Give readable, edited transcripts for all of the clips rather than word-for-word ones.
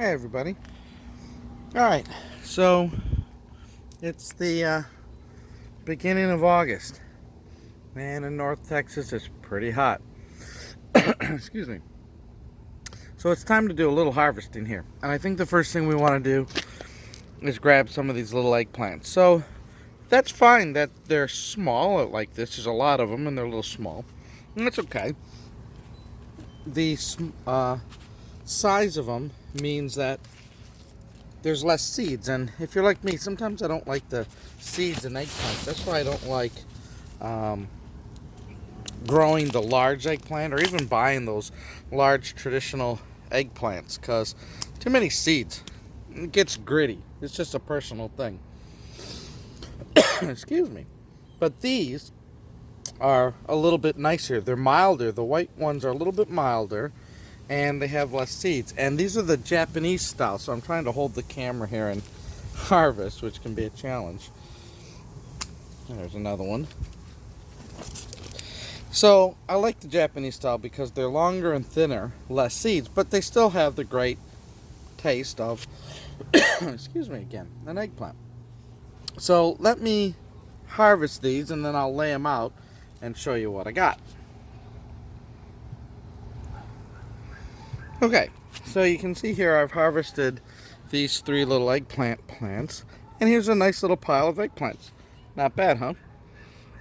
Hey everybody. Alright, so it's the beginning of August. Man, in North Texas it's pretty hot. Excuse me. So it's time to do a little harvesting here. And I think the first thing we want to do is grab some of these little eggplants. So that's fine that they're small like this. There's a lot of them and they're a little small. And that's okay. The size of them means that there's less seeds, and if you're like me, sometimes I don't like the seeds in eggplants. That's why I don't like growing the large eggplant or even buying those large traditional eggplants, because too many seeds. It gets gritty. It's just a personal thing. Excuse me. But these are a little bit nicer. They're milder. The white ones are a little bit milder, and they have less seeds. And these are the Japanese style, so I'm trying to hold the camera here and harvest, which can be a challenge. There's another one. So I like the Japanese style because they're longer and thinner, less seeds, but they still have the great taste of excuse me again, an eggplant. So let me harvest these and then I'll lay them out and show you what I got. Okay, so you can see here I've harvested these 3 little eggplant plants, and here's a nice little pile of eggplants. Not bad, huh?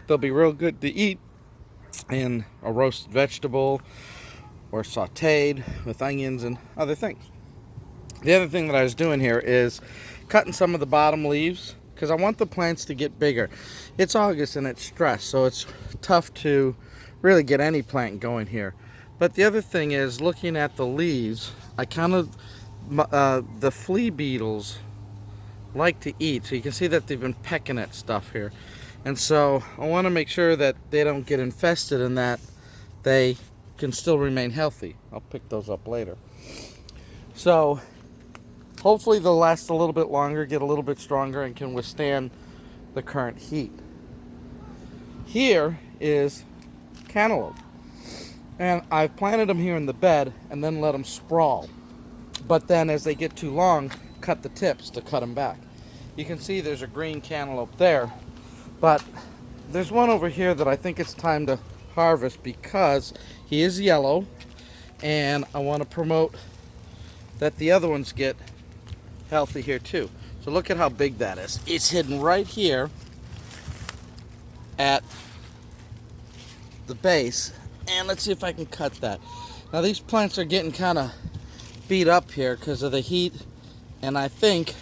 They'll be real good to eat in a roasted vegetable or sauteed with onions and other things. The other thing that I was doing here is cutting some of the bottom leaves because I want the plants to get bigger. It's August and it's stress, so it's tough to really get any plant going here. But the other thing is, looking at the leaves, I kind of, the flea beetles like to eat. So you can see that they've been pecking at stuff here. And so I want to make sure that they don't get infested and that they can still remain healthy. I'll pick those up later. So hopefully they'll last a little bit longer, get a little bit stronger, and can withstand the current heat. Here is cantaloupe. And I've planted them here in the bed and then let them sprawl. But then as they get too long, cut the tips to cut them back. You can see there's a green cantaloupe there. But there's one over here that I think it's time to harvest because he is yellow. And I want to promote that the other ones get healthy here too. So look at how big that is. It's hidden right here at the base. And let's see if I can cut that. Now these plants are getting kind of beat up here because of the heat, and I think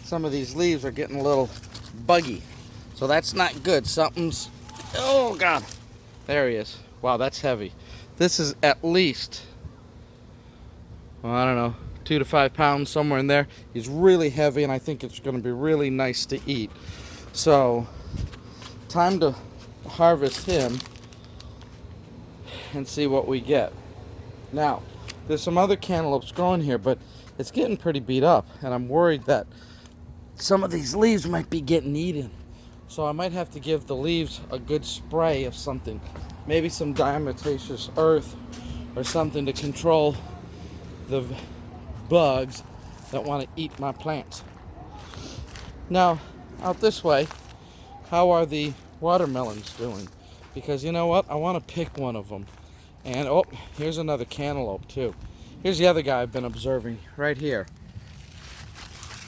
some of these leaves are getting a little buggy. So that's not good. Something's, oh God, there he is. Wow, that's heavy. This is at least, well, I don't know, 2 to 5 pounds, somewhere in there. He's really heavy, and I think it's going to be really nice to eat. So time to harvest him and see what we get. Now, there's some other cantaloupes growing here, but it's getting pretty beat up, and I'm worried that some of these leaves might be getting eaten. So I might have to give the leaves a good spray of something, maybe some diatomaceous earth or something to control the bugs that want to eat my plants. Now, out this way, how are the watermelons doing? Because you know what? I want to pick one of them. And oh, here's another cantaloupe too. Here's the other guy I've been observing right here.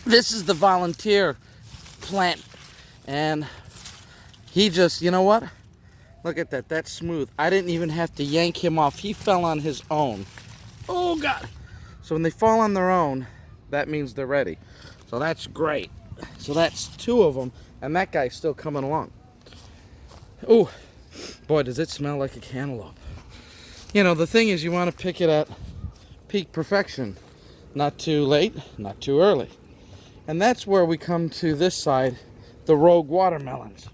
This is the volunteer plant. And he just, you know what? Look at that. That's smooth. I didn't even have to yank him off. He fell on his own. Oh God. So when they fall on their own, that means they're ready. So that's great. So that's 2 of them. And that guy's still coming along. Oh, boy, does it smell like a cantaloupe. You know, the thing is you want to pick it at peak perfection. Not too late, not too early. And that's where we come to this side, the rogue watermelons.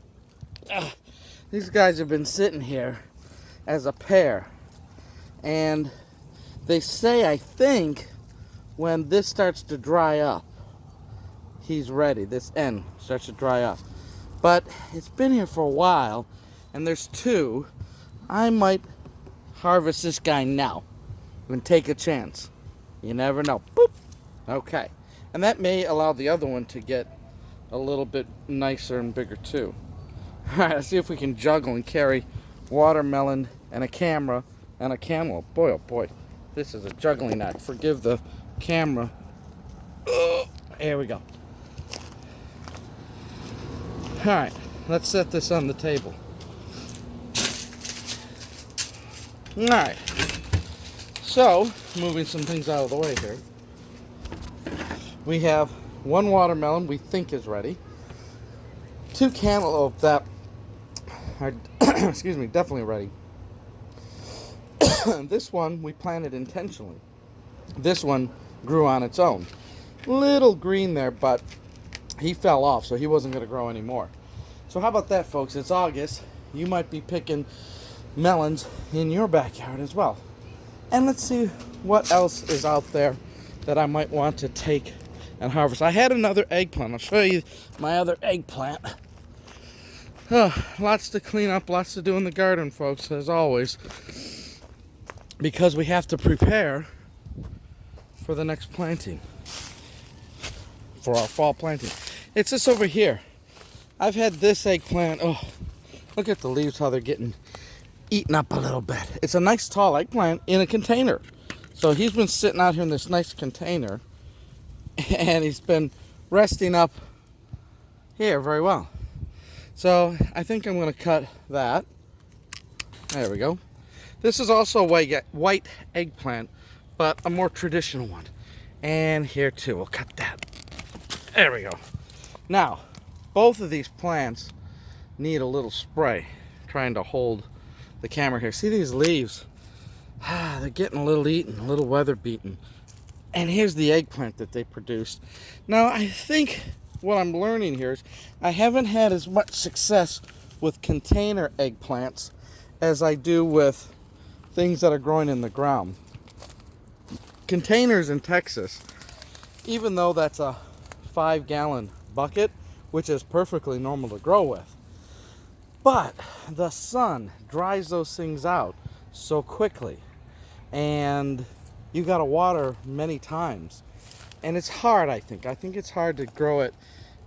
These guys have been sitting here as a pair. And they say, I think, when this starts to dry up, he's ready. This end starts to dry up. But it's been here for a while, and there's 2. I might harvest this guy now and take a chance. You never know. Boop. Okay. And that may allow the other one to get a little bit nicer and bigger too. Alright, let's see if we can juggle and carry watermelon and a camera and a cantaloupe. Boy, oh boy, this is a juggling act. Forgive the camera. Here we go. Alright, let's set this on the table. Alright, so moving some things out of the way here. We have one watermelon we think is ready, two cantaloupe that are excuse me, definitely ready. This one we planted intentionally. This one grew on its own. Little green there, but he fell off, so he wasn't going to grow anymore. So how about that, folks? It's August. You might be picking melons in your backyard as well. And let's see what else is out there that I might want to take and harvest. I had another eggplant. I'll show you my other eggplant. Lots to clean up, lots to do in the garden, folks, as always, because we have to prepare for the next planting, for our fall planting. It's this over here. I've had this eggplant. Oh, look at the leaves, how they're getting eaten up a little bit. It's a nice tall eggplant in a container. So he's been sitting out here in this nice container, and he's been resting up here very well. So I think I'm going to cut that. There we go. This is also a white eggplant, but a more traditional one. And here too, we'll cut that. There we go. Now, both of these plants need a little spray. Trying to hold the camera here. See these leaves? They're getting a little eaten, a little weather beaten. And here's the eggplant that they produced. Now, I think what I'm learning here is I haven't had as much success with container eggplants as I do with things that are growing in the ground. Containers in Texas, even though that's a 5-gallon bucket, which is perfectly normal to grow with, but the sun dries those things out so quickly, and you got to water many times, and it's hard. I think it's hard to grow it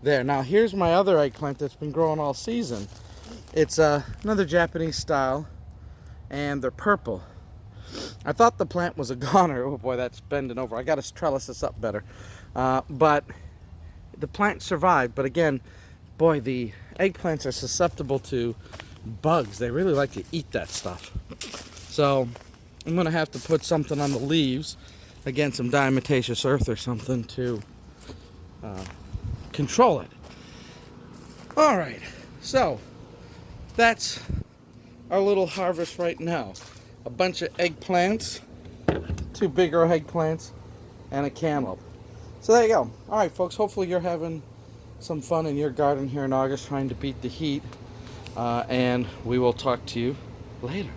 there. Now here's my other eggplant that's been growing all season. It's another Japanese style, and they're purple. I thought the plant was a goner. Oh boy, that's bending over. I got to trellis this up better. But the plant survived. But again, boy, the eggplants are susceptible to bugs. They really like to eat that stuff. So I'm going to have to put something on the leaves. Again, some diatomaceous earth or something to control it. All right. So that's our little harvest right now. A bunch of eggplants, 2 bigger eggplants, and a cantaloupe. So there you go. All right, folks, hopefully you're having some fun in your garden here in August trying to beat the heat, and we will talk to you later.